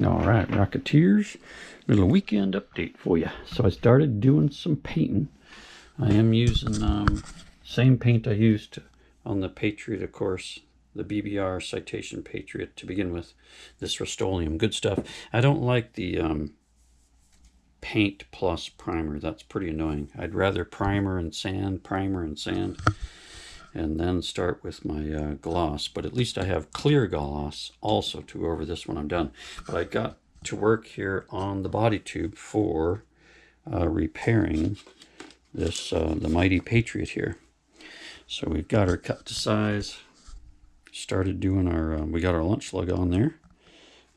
All right, Rocketeers, little weekend update for you. So I started doing some painting. I am using same paint I used on the Patriot, of course, the BBR Citation Patriot to begin with. This Rust-Oleum, good stuff. I don't like the paint plus primer. That's pretty annoying. I'd rather primer and sand, and then start with my gloss. But at least I have clear gloss also to go over this when I'm done. But I got to work here on the body tube for repairing this the Mighty Patriot here. So we've got her cut to size, started doing our we got our lunch lug on there,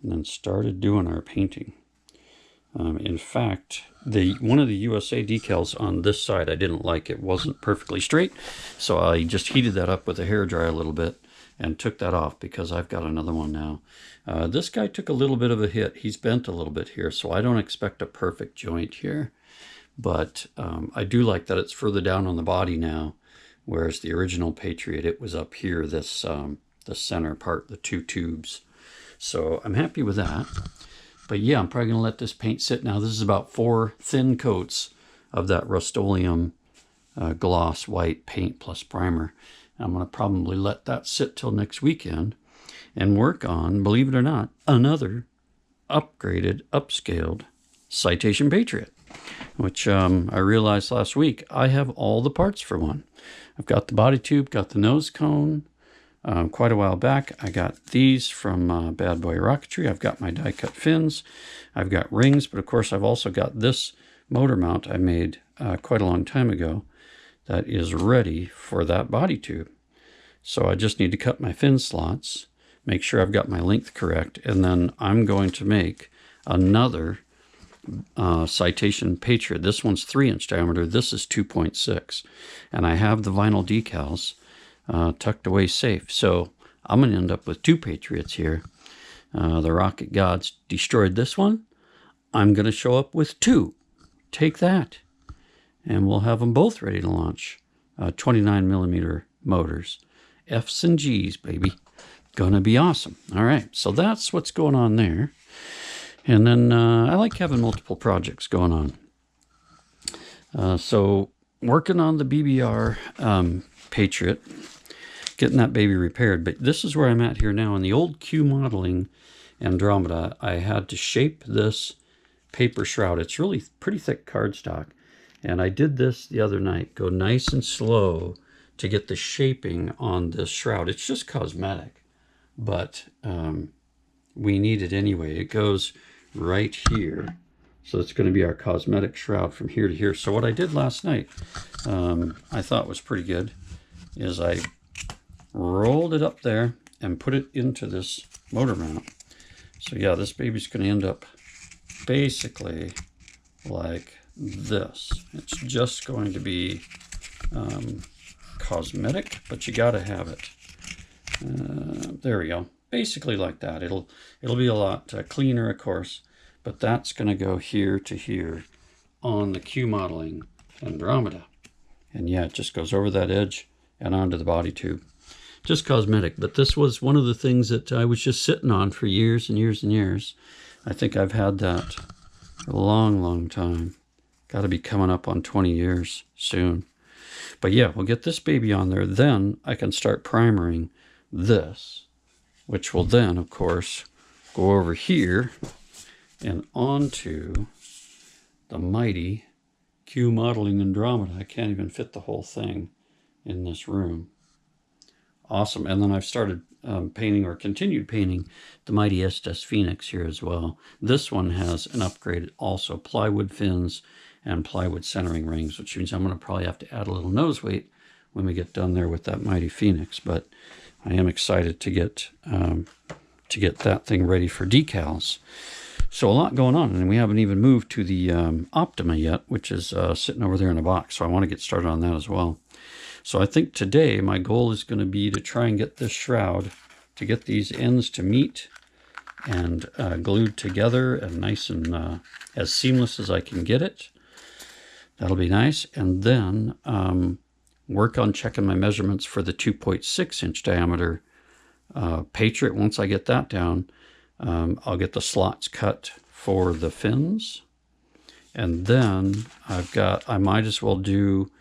and then started doing our painting. In fact, one of the USA decals on this side I didn't like. It wasn't perfectly straight, so I just heated that up with a hairdryer a little bit and took that off because I've got another one now. This guy took a little bit of a hit. He's bent a little bit here, so I don't expect a perfect joint here. But I do like that it's further down on the body now, whereas the original Patriot, it was up here, this the center part, the two tubes. So I'm happy with that. But yeah, I'm probably going to let this paint sit now. This is about 4 thin coats of that Rust-Oleum gloss white paint plus primer. I'm going to probably let that sit till next weekend and work on, believe it or not, another upgraded, upscaled Citation Patriot, which I realized last week I have all the parts for one. I've got the body tube, got the nose cone. Quite a while back, I got these from Bad Boy Rocketry. I've got my die-cut fins. I've got rings, but of course I've also got this motor mount I made quite a long time ago that is ready for that body tube. So I just need to cut my fin slots, make sure I've got my length correct, and then I'm going to make another Citation Patriot. This one's 3-inch diameter. This is 2.6. And I have the vinyl decals tucked away safe. So I'm going to end up with 2 Patriots here. The rocket gods destroyed this one. I'm going to show up with 2. Take that. And we'll have them both ready to launch. 29mm motors. F's and G's, baby. Gonna be awesome. All right, so that's what's going on there. And then I like having multiple projects going on. So working on the BBR Patriot, getting that baby repaired. But this is where I'm at here now. In the old Q modeling Andromeda, I had to shape this paper shroud. It's really pretty thick cardstock. And I did this the other night, go nice and slow to get the shaping on this shroud. It's just cosmetic, but we need it anyway. It goes right here. So it's going to be our cosmetic shroud from here to here. So what I did last night, I thought was pretty good, is I rolled it up there and put it into this motor mount. So yeah, this baby's going to end up basically like this. It's just going to be cosmetic, but you got to have it. There we go. Basically like that. It'll be a lot cleaner, of course, but that's going to go here to here on the Q modeling Andromeda. And yeah, it just goes over that edge and onto the body tube. Just cosmetic, but this was one of the things that I was just sitting on for years and years and years. I think I've had that for a long, long time. Got to be coming up on 20 years soon. But yeah, we'll get this baby on there. Then I can start primering this, which will then, of course, go over here and onto the mighty Q modeling Andromeda. I can't even fit the whole thing in this room. Awesome. And then I've started painting, or continued painting, the mighty Estes Phoenix here as well. This one has an upgrade also, plywood fins and plywood centering rings, which means I'm going to probably have to add a little nose weight when we get done there with that mighty Phoenix. But I am excited to get that thing ready for decals. So a lot going on, and we haven't even moved to the Optima yet, which is sitting over there in a box. So I want to get started on that as well. So I think today my goal is going to be to try and get this shroud, to get these ends to meet and glued together and nice and as seamless as I can get it. That'll be nice. And then work on checking my measurements for the 2.6-inch diameter Patriot. Once I get that down, I'll get the slots cut for the fins. And then I might as well do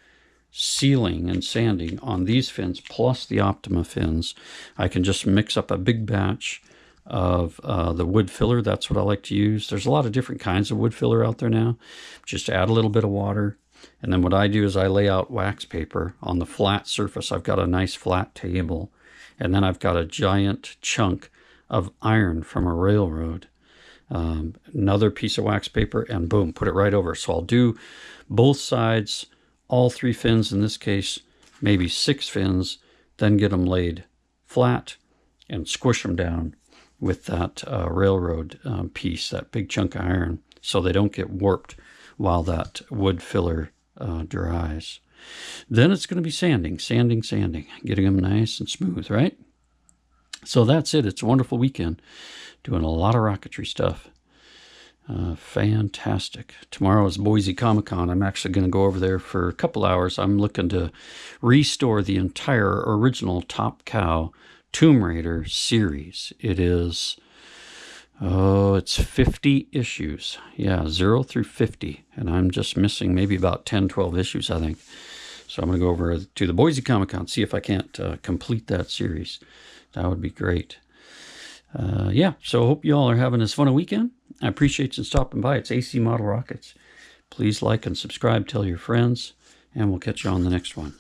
sealing and sanding on these fins plus the Optima fins. I can just mix up a big batch of the wood filler. That's what I like to use. There's a lot of different kinds of wood filler out there now. Just add a little bit of water. And then what I do is I lay out wax paper on the flat surface. I've got a nice flat table. And then I've got a giant chunk of iron from a railroad. Another piece of wax paper, and boom, put it right over. So I'll do both sides, all 3 fins in this case, maybe 6 fins, then get them laid flat and squish them down with that railroad piece, that big chunk of iron, so they don't get warped while that wood filler dries. Then it's going to be sanding, getting them nice and smooth, right? So that's it. It's a wonderful weekend. Doing a lot of rocketry stuff. Fantastic. Tomorrow is Boise Comic-Con. I'm actually going to go over there for a couple hours. I'm looking to restore the entire original Top Cow Tomb Raider series. It is, it's 50 issues. Yeah, 0 through 50. And I'm just missing maybe about 10, 12 issues, I think. So I'm going to go over to the Boise Comic-Con, see if I can't complete that series. That would be great. Yeah, so I hope you all are having as fun a weekend. I appreciate you stopping by. It's AC Model Rockets. Please like and subscribe, tell your friends, and we'll catch you on the next one.